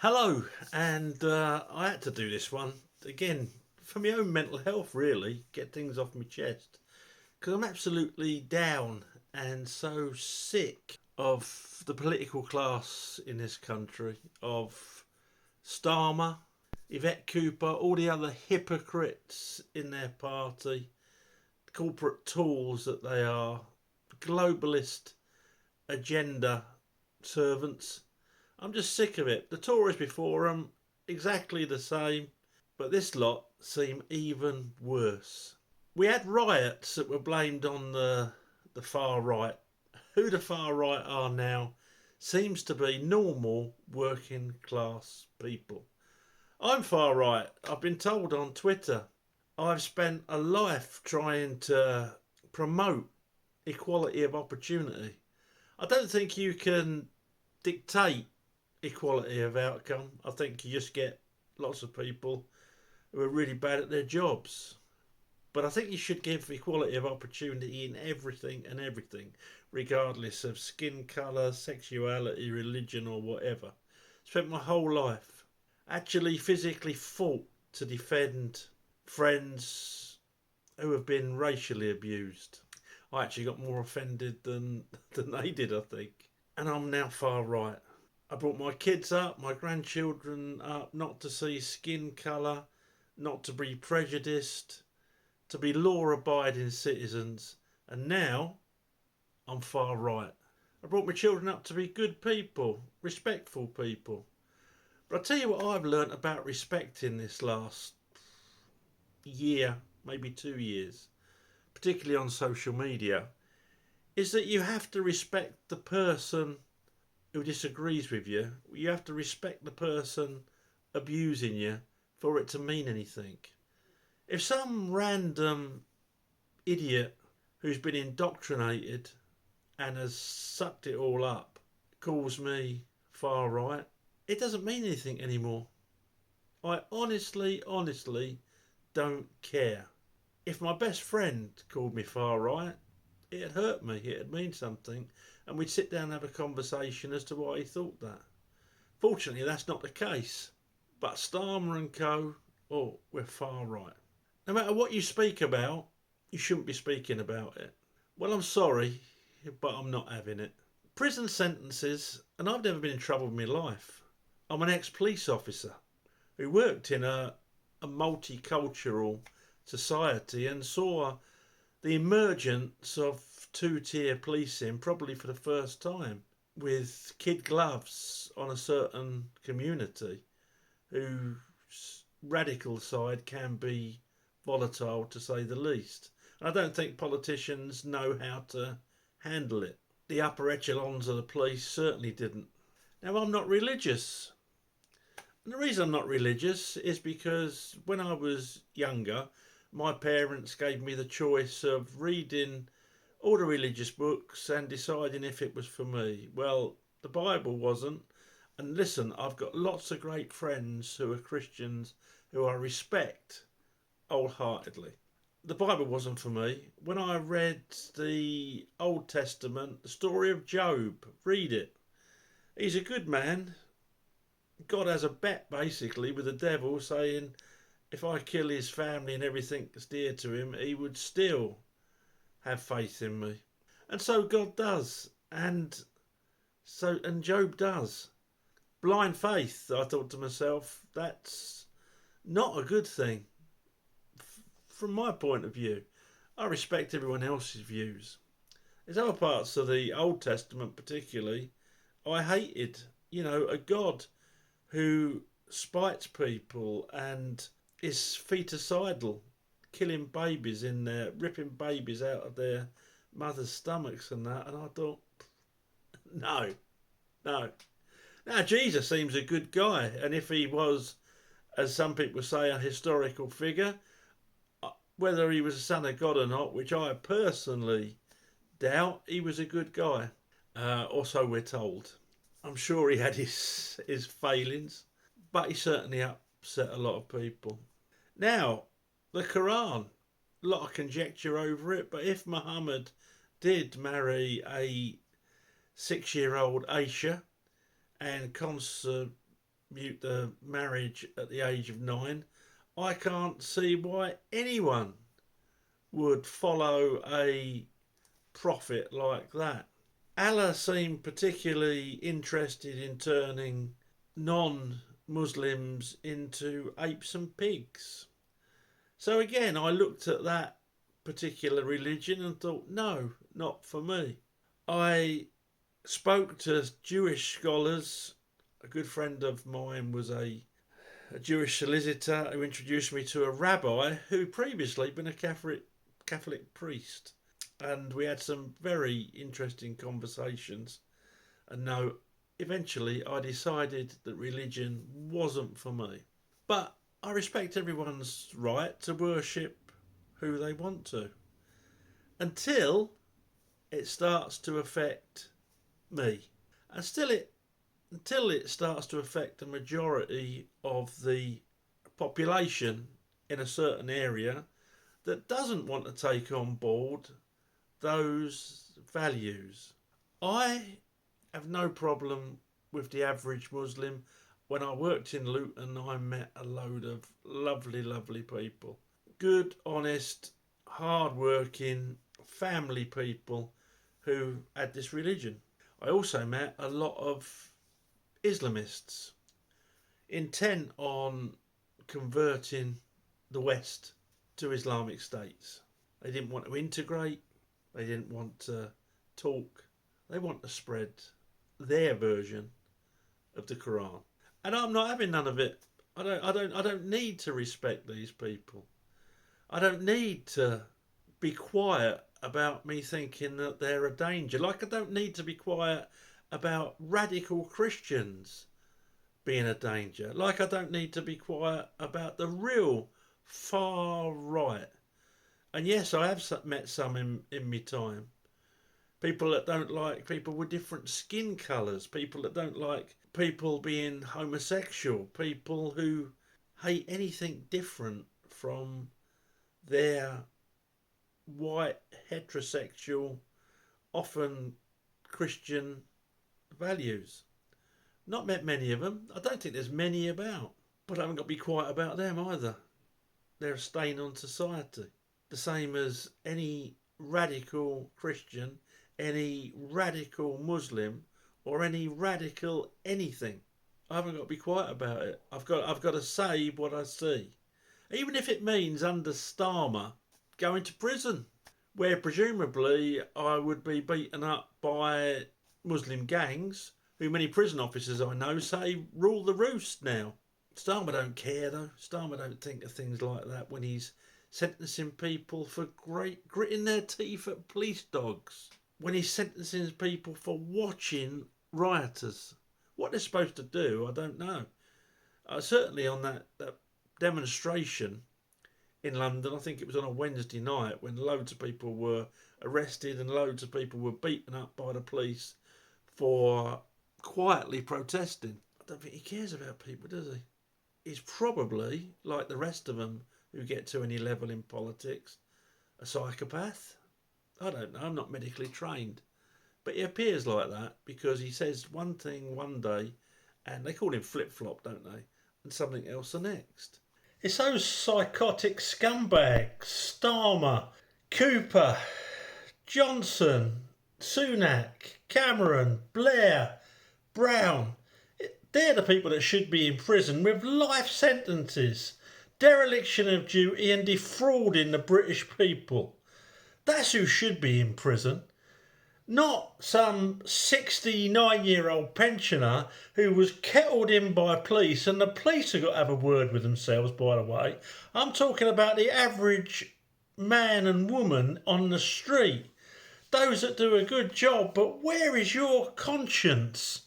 Hello, and I had to do this one again for my own mental health, really, get things off my chest because I'm absolutely down and so sick of the political class in this country, of Starmer, Yvette Cooper, all the other hypocrites in their party, corporate tools that they are, globalist agenda servants. I'm just sick of it. The Tories before them, exactly the same, but this lot seem even worse. We had riots that were blamed on the far right. Who the far right are now seems to be normal working class people. I'm far right. I've been told on Twitter. I've spent a life trying to promote equality of opportunity. I don't think you can dictate equality of outcome. I think you just get lots of people who are really bad at their jobs. But I think you should give equality of opportunity in everything and everything, regardless of skin colour, sexuality, religion, or whatever. Spent my whole life actually physically fought to defend friends who have been racially abused. I actually got more offended than they did, I think. And I'm now far right. I brought my kids up, my grandchildren up, not to see skin colour, not to be prejudiced, to be law abiding citizens, and now I'm far right. I brought my children up to be good people, respectful people. But I tell you what I've learnt about respect in this last year, maybe 2 years, particularly on social media, is that you have to respect the person who disagrees with you. You have to respect the person abusing you for it to mean anything. If some random idiot who's been indoctrinated and has sucked it all up calls me far right, it doesn't mean anything anymore. I honestly don't care. If my best friend called me far right, it'd hurt me, it'd mean something, and we'd sit down and have a conversation as to why he thought that. Fortunately, that's not the case. But Starmer and co, oh, we're far right. No matter what you speak about, you shouldn't be speaking about it. Well, I'm sorry, but I'm not having it. Prison sentences, and I've never been in trouble in my life. I'm an ex-police officer who worked in a multicultural society and saw the emergence of two-tier policing probably for the first time, with kid gloves on a certain community whose radical side can be volatile to say the least. And I don't think politicians know how to handle it. The upper echelons of the police certainly didn't. Now, I'm not religious. And the reason I'm not religious is because when I was younger, my parents gave me the choice of reading all the religious books and deciding if it was for me. Well, the Bible wasn't. And listen, I've got lots of great friends who are Christians who I respect wholeheartedly. The Bible wasn't for me. When I read the Old Testament, the story of Job, read it. He's a good man. God has a bet basically with the devil saying if I kill his family and everything that's dear to him, he would still have faith in me. And so God does. And Job does. Blind faith, I thought to myself, that's not a good thing from my point of view. I respect everyone else's views. There's other parts of the Old Testament particularly I hated. You know, a God who spites people and is feticidal, killing babies in there, ripping babies out of their mother's stomachs and that. And I thought, no, no. Now, Jesus seems a good guy. And if he was, as some people say, a historical figure, whether he was a son of God or not, which I personally doubt, he was a good guy. Or so we're told. I'm sure he had his failings, but he certainly upset a lot of people. Now, the Quran, a lot of conjecture over it, but if Muhammad did marry a 6-year-old Aisha and mute the marriage at the age of 9, I can't see why anyone would follow a prophet like that. Allah seemed particularly interested in turning non-Muslims into apes and pigs. So again, I looked at that particular religion and thought, no, not for me. I spoke to Jewish scholars. A good friend of mine was a Jewish solicitor who introduced me to a rabbi who previously been a Catholic priest. And we had some very interesting conversations. And no, eventually I decided that religion wasn't for me. But I respect everyone's right to worship who they want to. Until it starts to affect me. And until it starts to affect the majority of the population in a certain area that doesn't want to take on board those values. I have no problem with the average Muslim. When I worked in Luton, I met a load of lovely, lovely people. Good, honest, hard-working, family people who had this religion. I also met a lot of Islamists intent on converting the West to Islamic states. They didn't want to integrate. They didn't want to talk. They want to spread their version of the Quran. And I'm not having none of it. I don't need to respect these people. I don't need to be quiet about me thinking that they're a danger. Like I don't need to be quiet about radical Christians being a danger. Like I don't need to be quiet about the real far right. And yes, I have met some in my time. People that don't like people with different skin colours. People that don't like people being homosexual. People who hate anything different from their white, heterosexual, often Christian values. Not met many of them. I don't think there's many about. But I haven't got to be quiet about them either. They're a stain on society. The same as any radical Christian, any radical Muslim, or any radical anything. I haven't got to be quiet about it. I've got to say what I see. Even if it means under Starmer going to prison, where presumably I would be beaten up by Muslim gangs, who many prison officers I know say rule the roost now. Starmer don't care though. Starmer don't think of things like that when he's sentencing people for gritting their teeth at police dogs. When he's sentencing people for watching rioters. What they're supposed to do, I don't know. Certainly on that demonstration in London, I think it was on a Wednesday night when loads of people were arrested and loads of people were beaten up by the police for quietly protesting. I don't think he cares about people, does he? He's probably, like the rest of them who get to any level in politics, a psychopath. I don't know, I'm not medically trained. But he appears like that because he says one thing one day and they call him flip-flop, don't they? And something else the next. It's those psychotic scumbags, Starmer, Cooper, Johnson, Sunak, Cameron, Blair, Brown. They're the people that should be in prison with life sentences, dereliction of duty and defrauding the British people. That's who should be in prison. Not some 69-year-old pensioner who was kettled in by police, and the police have got to have a word with themselves, by the way. I'm talking about the average man and woman on the street. Those that do a good job, but where is your conscience?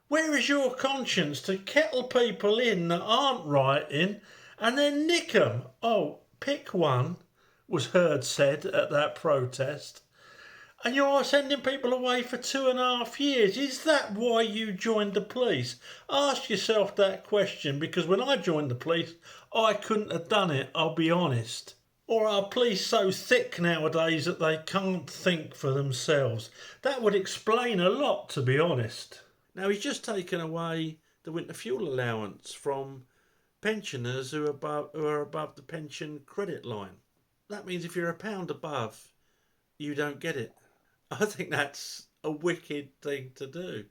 Where is your conscience to kettle people in that aren't writing and then nick them? Oh, pick one, was heard said at that protest. And you're sending people away for 2.5 years. Is that why you joined the police? Ask yourself that question, because when I joined the police, I couldn't have done it, I'll be honest. Or are police so thick nowadays that they can't think for themselves? That would explain a lot, to be honest. Now, he's just taken away the winter fuel allowance from pensioners who are above the pension credit line. That means if you're a pound above, you don't get it. I think that's a wicked thing to do.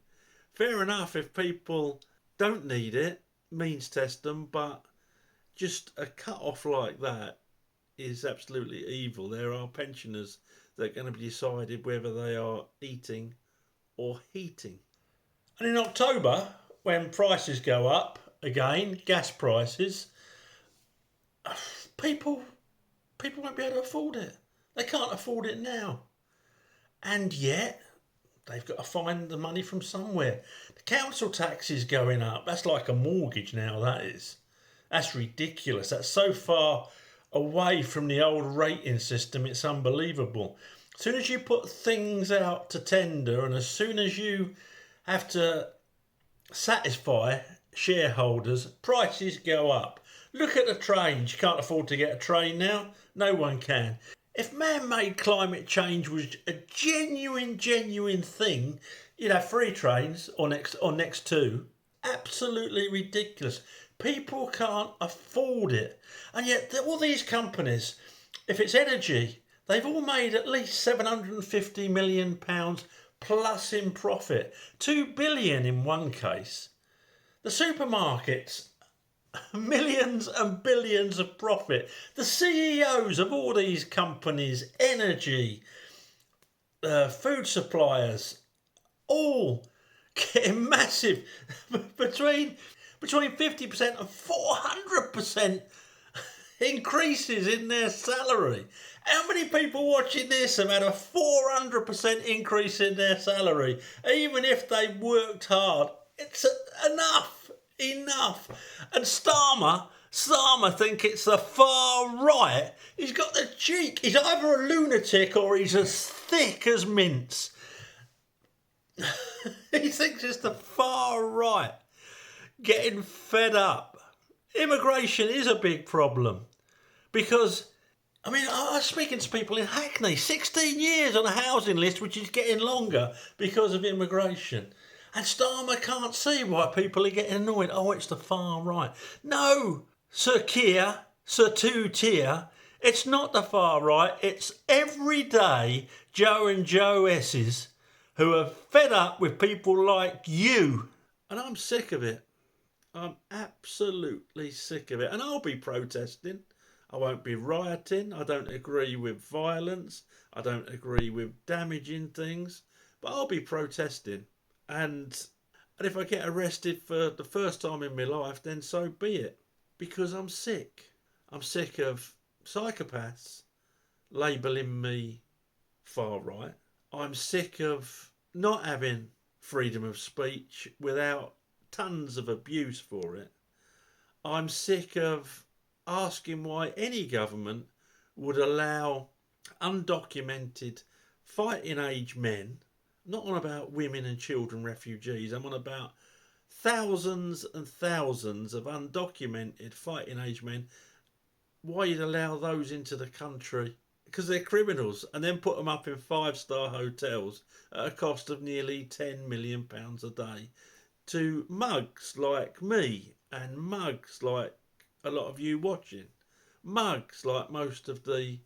Fair enough if people don't need it, means test them, but just a cut off like that is absolutely evil. There are pensioners that are going to be decided whether they are eating or heating. And in October, when prices go up again, gas prices, people won't be able to afford it. They can't afford it now. And yet, they've got to find the money from somewhere. The council tax is going up. That's like a mortgage now, that is. That's ridiculous. That's so far away from the old rating system, it's unbelievable. As soon as you put things out to tender and as soon as you have to satisfy shareholders, prices go up. Look at the trains. You can't afford to get a train now. No one can. If man-made climate change was a genuine thing, you'd have free trains or next to. Absolutely ridiculous. People can't afford it. And yet all these companies, if it's energy, they've all made at least £750 million plus in profit. 2 billion in one case. The supermarkets, millions and billions of profit. The CEOs of all these companies, energy, food suppliers, all getting massive between 50% and 400% increases in their salary. How many people watching this have had a 400% increase in their salary? Even if they worked hard, it's enough. And Starmer think it's the far right. He's got the cheek. He's either a lunatic or he's as thick as mince. He thinks it's the far right. Getting fed up. Immigration is a big problem because, I was speaking to people in Hackney, 16 years on a housing list, which is getting longer because of immigration. And Starmer can't see why people are getting annoyed. Oh, it's the far right. No, Sir Keir, Sir Two Tier, it's not the far right. It's everyday Joe and Joe S's who are fed up with people like you. And I'm sick of it. I'm absolutely sick of it. And I'll be protesting. I won't be rioting. I don't agree with violence. I don't agree with damaging things. But I'll be protesting. And if I get arrested for the first time in my life, then so be it. Because I'm sick. I'm sick of psychopaths labelling me far right. I'm sick of not having freedom of speech without tons of abuse for it. I'm sick of asking why any government would allow undocumented fighting age men, not on about women and children refugees, I'm on about thousands and thousands of undocumented fighting age men, why you'd allow those into the country because they're criminals and then put them up in 5-star hotels at a cost of nearly £10 million a day to mugs like me and mugs like a lot of you watching, mugs like most of the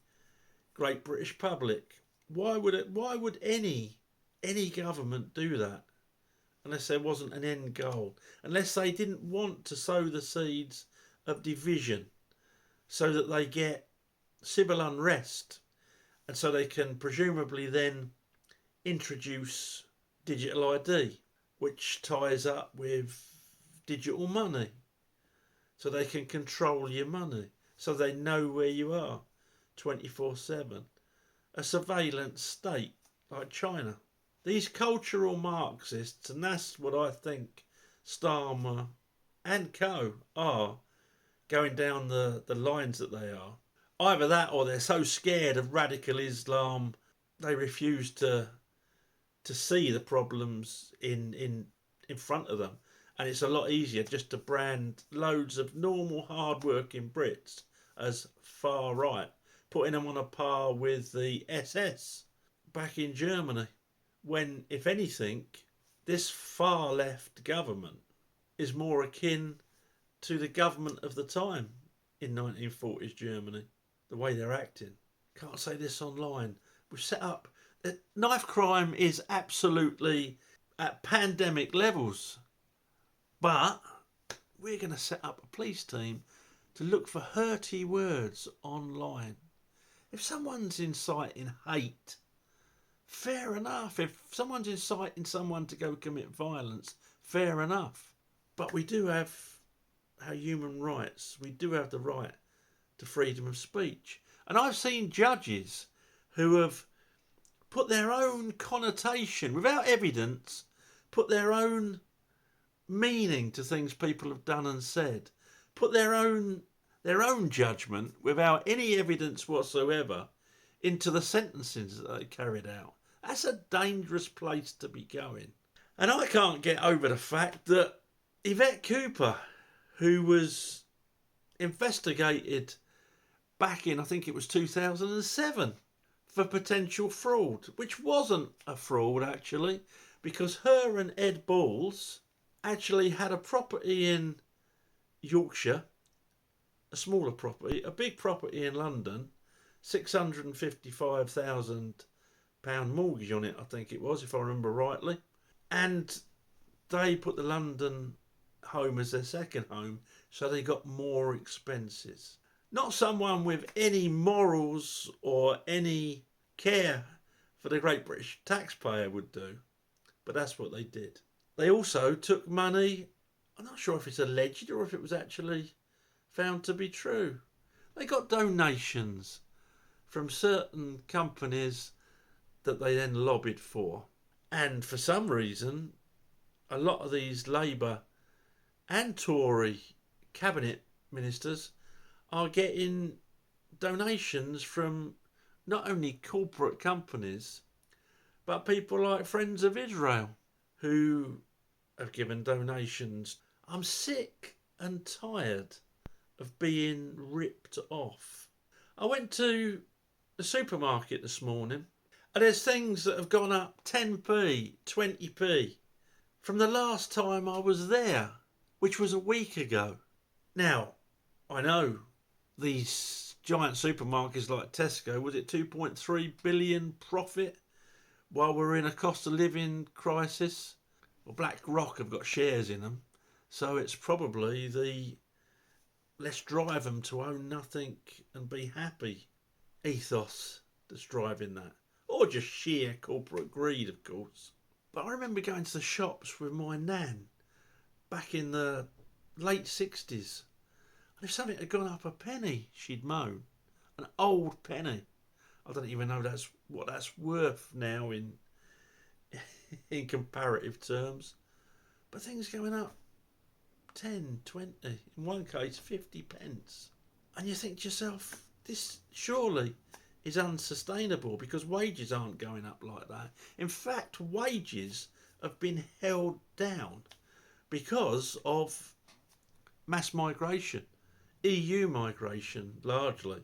great British public. Why would any government do that unless there wasn't an end goal, unless they didn't want to sow the seeds of division so that they get civil unrest and so they can presumably then introduce digital ID, which ties up with digital money, so they can control your money, so they know where you are 24/7. A surveillance state like China. These cultural Marxists, and that's what I think Starmer and co are going down the lines that they are. Either that or they're so scared of radical Islam they refuse to see the problems in front of them. And it's a lot easier just to brand loads of normal hard-working Brits as far right, putting them on a par with the SS back in Germany, when, if anything, this far left government is more akin to the government of the time in 1940s Germany, the way they're acting. Can't say this online. We've set up... Knife crime is absolutely at pandemic levels. But we're going to set up a police team to look for hurty words online. If someone's inciting hate, fair enough. If someone's inciting someone to go commit violence, fair enough. But we do have our human rights. We do have the right to freedom of speech. And I've seen judges who have put their own connotation, without evidence, put their own meaning to things people have done and said, put their own judgment without any evidence whatsoever into the sentences that they carried out. That's a dangerous place to be going. And I can't get over the fact that Yvette Cooper, who was investigated back in, I think it was 2007, for potential fraud, which wasn't a fraud actually, because her and Ed Balls actually had a property in Yorkshire, a smaller property, a big property in London, £655,000 mortgage on it, I think it was, if I remember rightly. And they put the London home as their second home, so they got more expenses. Not someone with any morals or any care for the great British taxpayer would do, but that's what they did. They also took money, I'm not sure if it's alleged or if it was actually found to be true. They got donations from certain companies that they then lobbied for. And for some reason, a lot of these Labour and Tory cabinet ministers are getting donations from not only corporate companies, but people like Friends of Israel, who have given donations. I'm sick and tired of being ripped off. I went to the supermarket this morning, and there's things that have gone up 10p, 20p from the last time I was there, which was a week ago. Now, I know these giant supermarkets like Tesco, was it 2.3 billion profit while we're in a cost of living crisis? Well, BlackRock have got shares in them, so it's probably the let's drive them to own nothing and be happy ethos that's driving that. Or just sheer corporate greed, of course. But I remember going to the shops with my nan back in the late 60s. And if something had gone up a penny, she'd moan. An old penny. I don't even know what that's worth now in comparative terms. But things going up 10, 20, in one case 50 pence. And you think to yourself, this surely is unsustainable because wages aren't going up like that. In fact, wages have been held down because of mass migration, EU migration largely.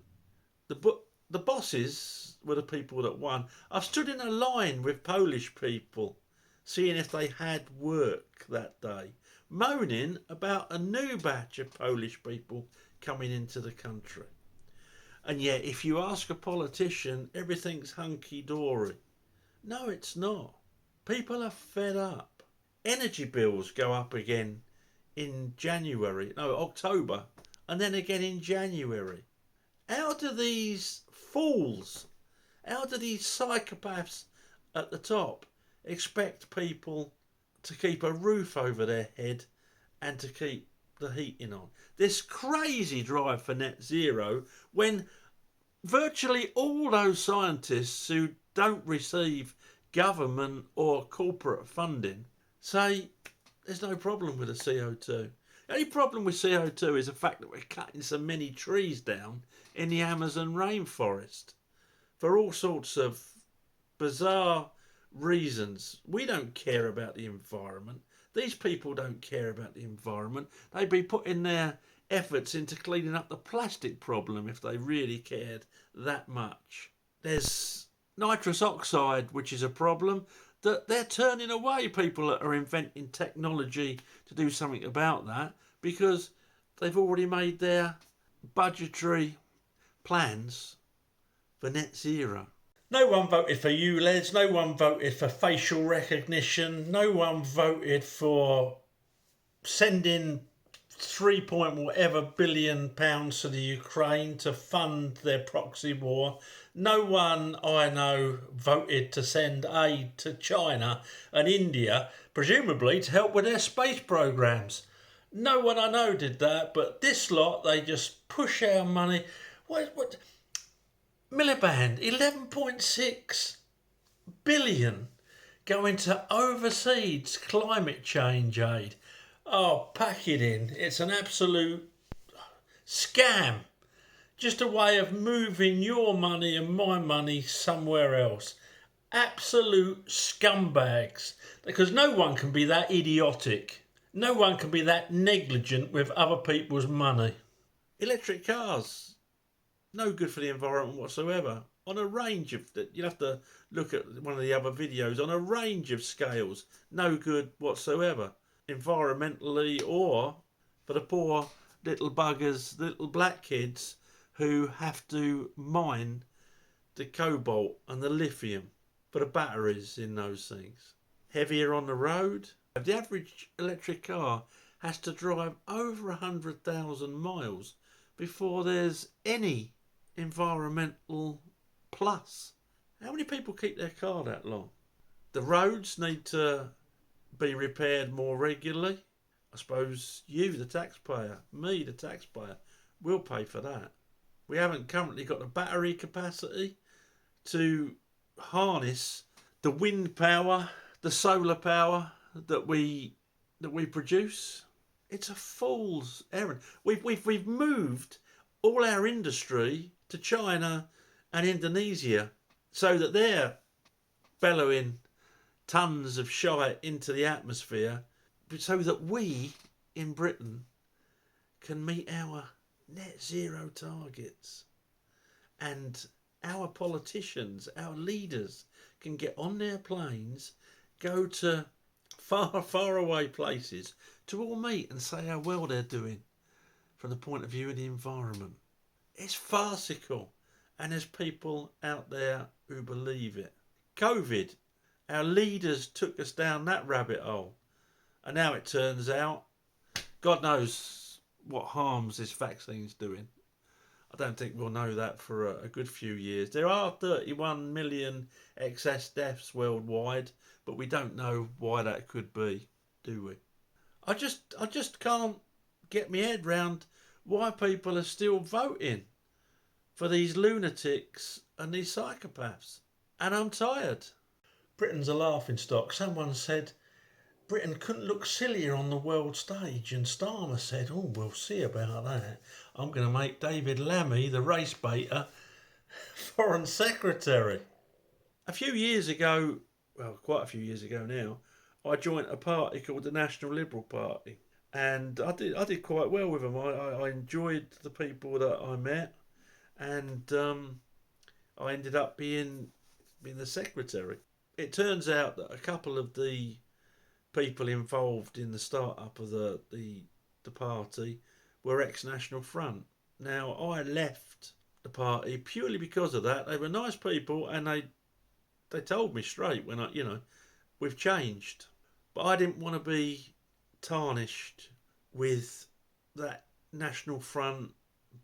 The bosses were the people that won. I've stood in a line with Polish people, seeing if they had work that day, moaning about a new batch of Polish people coming into the country. And yet, if you ask a politician, everything's hunky-dory. No, it's not. People are fed up. Energy bills go up again in October, and then again in January. How do these fools, how do these psychopaths at the top expect people to keep a roof over their head and to keep the heating on? This crazy drive for net zero, when virtually all those scientists who don't receive government or corporate funding say there's no problem with the CO2. The only problem with CO2 is the fact that we're cutting so many trees down in the Amazon rainforest for all sorts of bizarre reasons. We don't care about the environment. These people don't care about the environment. They'd be putting their efforts into cleaning up the plastic problem if they really cared that much. There's nitrous oxide, which is a problem. that they're turning away people that are inventing technology to do something about that because they've already made their budgetary plans for net zero. No one voted for ULEZ, no one voted for facial recognition, no one voted for sending 3 point whatever billion pounds to the Ukraine to fund their proxy war. No one I know voted to send aid to China and India, presumably to help with their space programs. No one I know did that, but this lot, they just push our money. What Miliband, 11.6 billion going to overseas climate change aid. Oh, pack it in. It's an absolute scam. Just a way of moving your money and my money somewhere else. Absolute scumbags. Because no one can be that idiotic. No one can be that negligent with other people's money. Electric cars. No good for the environment whatsoever. On a range of... You'll have to look at one of the other videos. On a range of scales. No good whatsoever. Environmentally, or for the poor little buggers, little black kids who have to mine the cobalt and the lithium for the batteries in those things. Heavier on the road. The average electric car has to drive over 100,000 miles before there's any environmental plus. How many people keep their car that long? The roads need to be repaired more regularly. I suppose you, the taxpayer, me, the taxpayer, will pay for that. We haven't currently got the battery capacity to harness the wind power, the solar power that we produce. It's a fool's errand. We've moved all our industry to China and Indonesia so that they're bellowing tons of shite into the atmosphere so that we in Britain can meet our net zero targets, and our politicians, our leaders can get on their planes, go to far away places to all meet and say how well they're doing from the point of view of the environment. It's farcical, and there's people out there who believe it. COVID. Our leaders took us down that rabbit hole. And now it turns out, God knows what harms this vaccine's doing. I don't think we'll know that for a good few years. There are 31 million excess deaths worldwide, but we don't know why that could be, do we? I just can't get my head round why people are still voting for these lunatics and these psychopaths. And I'm tired. Britain's a laughingstock. Someone said Britain couldn't look sillier on the world stage, and Starmer said, oh, we'll see about that. I'm going to make David Lammy, the race baiter, Foreign Secretary. A few years ago, well, quite a few years ago now, I joined a party called the National Liberal Party, and I did quite well with them. I enjoyed the people that I met, and I ended up being the secretary. It turns out that a couple of the people involved in the start-up of the party were ex-National Front. Now, I left the party purely because of that. They were nice people, and they told me straight when we've changed. But I didn't want to be tarnished with that National Front,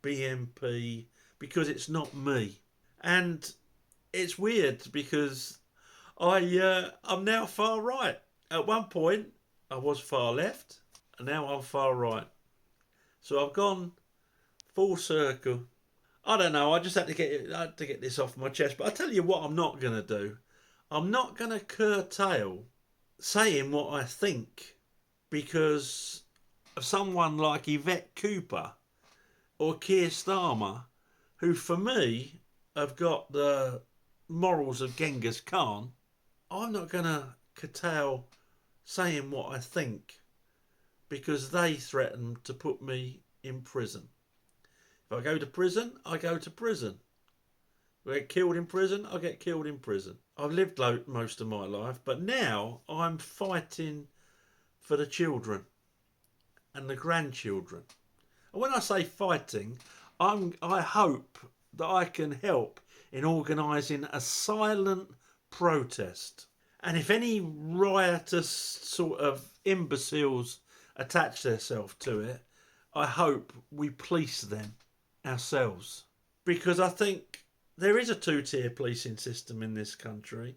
BNP, because it's not me. And it's weird because I'm now far right. At one point, I was far left, and now I'm far right. So I've gone full circle. I don't know. I just had to get this off my chest. But I tell you what, I'm not going to do. I'm not going to curtail saying what I think because of someone like Yvette Cooper or Keir Starmer, who for me have got the morals of Genghis Khan. I'm not going to curtail saying what I think because they threaten to put me in prison. If I go to prison, I go to prison. I get killed in prison, I get killed in prison. I've lived most of my life, but now I'm fighting for the children and the grandchildren. And when I say fighting, I hope that I can help in organising a silent protest. And if any riotous sort of imbeciles attach themselves to it, I hope we police them ourselves. Because I think there is a two-tier policing system in this country.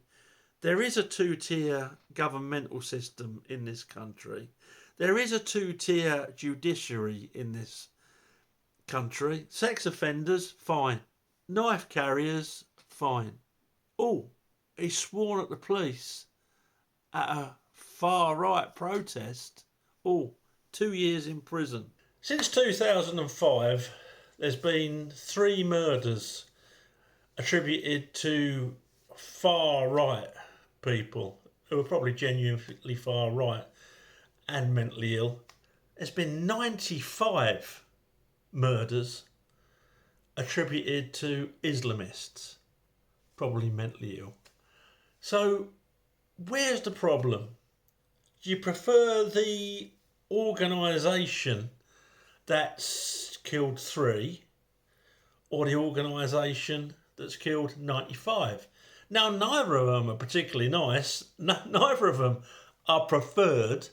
There is a two-tier governmental system in this country. There is a two-tier judiciary in this country. Sex offenders, fine. Knife carriers, fine. Oh, he sworn at the police at a far-right protest. Oh, 2 years in prison. Since 2005, there's been 3 murders attributed to far-right people who are probably genuinely far-right and mentally ill. There's been 95 murders attributed to Islamists, probably mentally ill. So, where's the problem? Do you prefer the organisation that's killed 3 or the organisation that's killed 95? Now, neither of them are particularly nice. Neither of them are preferred.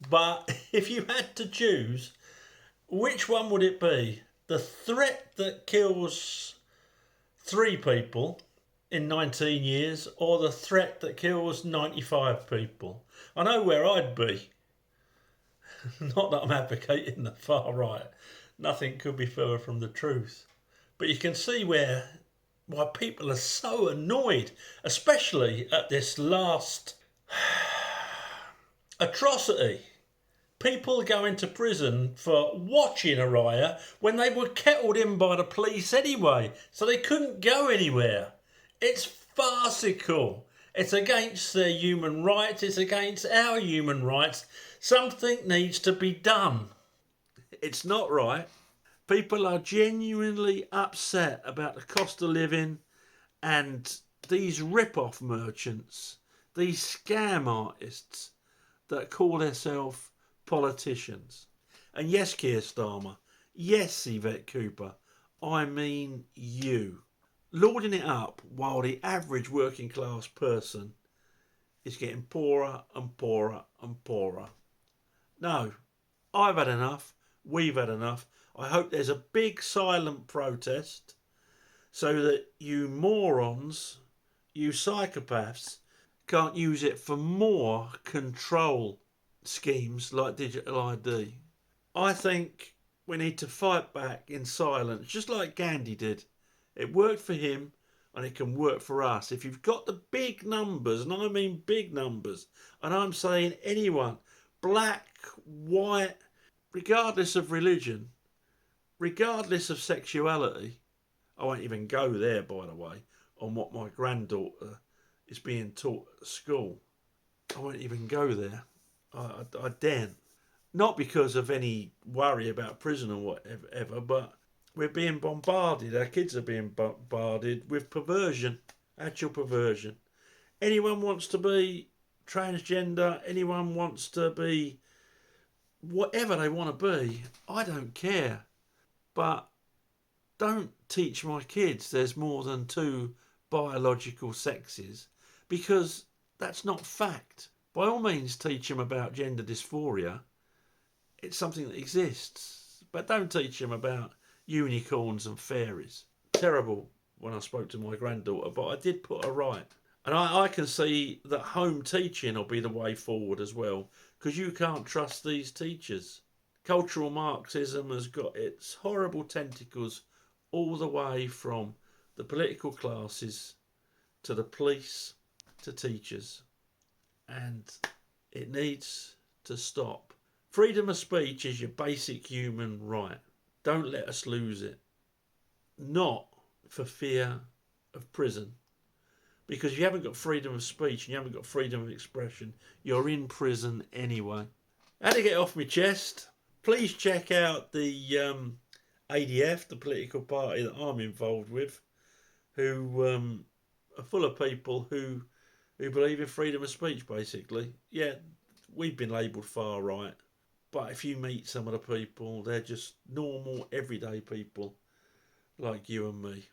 But if you had to choose, which one would it be? The threat that kills 3 people in 19 years or the threat that kills 95 people? I know where I'd be. Not that I'm advocating the far right. Nothing could be further from the truth. But you can see why people are so annoyed, especially at this last atrocity. People going to prison for watching a riot when they were kettled in by the police anyway, so they couldn't go anywhere. It's farcical. It's against their human rights. It's against our human rights. Something needs to be done. It's not right. People are genuinely upset about the cost of living and these rip-off merchants, these scam artists that call themselves politicians. And yes, Keir Starmer, yes, Yvette Cooper, I mean you. Lording it up while the average working class person is getting poorer and poorer and poorer. No, I've had enough. We've had enough. I hope there's a big silent protest so that you morons, you psychopaths, can't use it for more control schemes like digital ID. I think we need to fight back in silence, just like Gandhi did. It worked for him and it can work for us. If you've got the big numbers, and I mean big numbers, and I'm saying anyone, black, white, regardless of religion, regardless of sexuality, I won't even go there, by the way, on what my granddaughter is being taught at school. I won't even go there. I daren't. Not because of any worry about prison or whatever, but we're being bombarded. Our kids are being bombarded with perversion, actual perversion. Anyone wants to be transgender, anyone wants to be whatever they want to be, I don't care. But don't teach my kids there's more than 2 biological sexes, because that's not fact. By all means, teach them about gender dysphoria. It's something that exists. But don't teach them about unicorns and fairies. Terrible when I spoke to my granddaughter, but I did put her right. And I can see that home teaching will be the way forward as well, because you can't trust these teachers. Cultural Marxism has got its horrible tentacles all the way from the political classes to the police to teachers. And it needs to stop. Freedom of speech is your basic human right. Don't let us lose it. Not for fear of prison. Because if you haven't got freedom of speech and you haven't got freedom of expression, you're in prison anyway. How to get off my chest? Please check out the ADF, the political party that I'm involved with, who are full of people who believe in freedom of speech, basically. Yeah, we've been labelled far right, but if you meet some of the people, they're just normal, everyday people like you and me.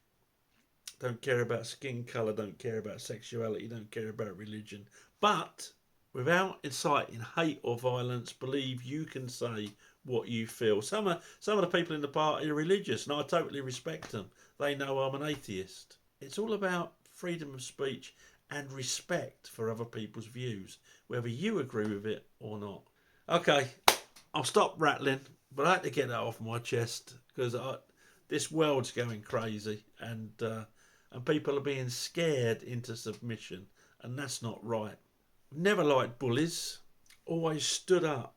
Don't care about skin colour, don't care about sexuality, don't care about religion. But without inciting hate or violence, believe you can say what you feel. Some of the people in the party are religious, and I totally respect them. They know I'm an atheist. It's all about freedom of speech and respect for other people's views, whether you agree with it or not. Okay, I'll stop rattling, but I had to get that off my chest because this world's going crazy, and people are being scared into submission, and that's not right. Never liked bullies. Always stood up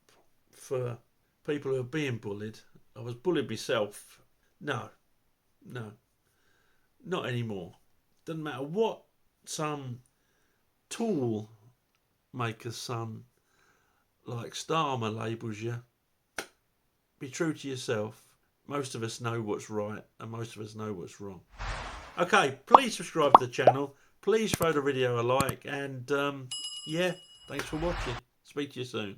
for people who are being bullied. I was bullied myself. No, not anymore. Doesn't matter what some tool maker's son like Starmer labels you. Be true to yourself. Most of us know what's right and most of us know what's wrong. Okay, please subscribe to the channel. Please throw the video a like, and yeah, thanks for watching. Speak to you soon.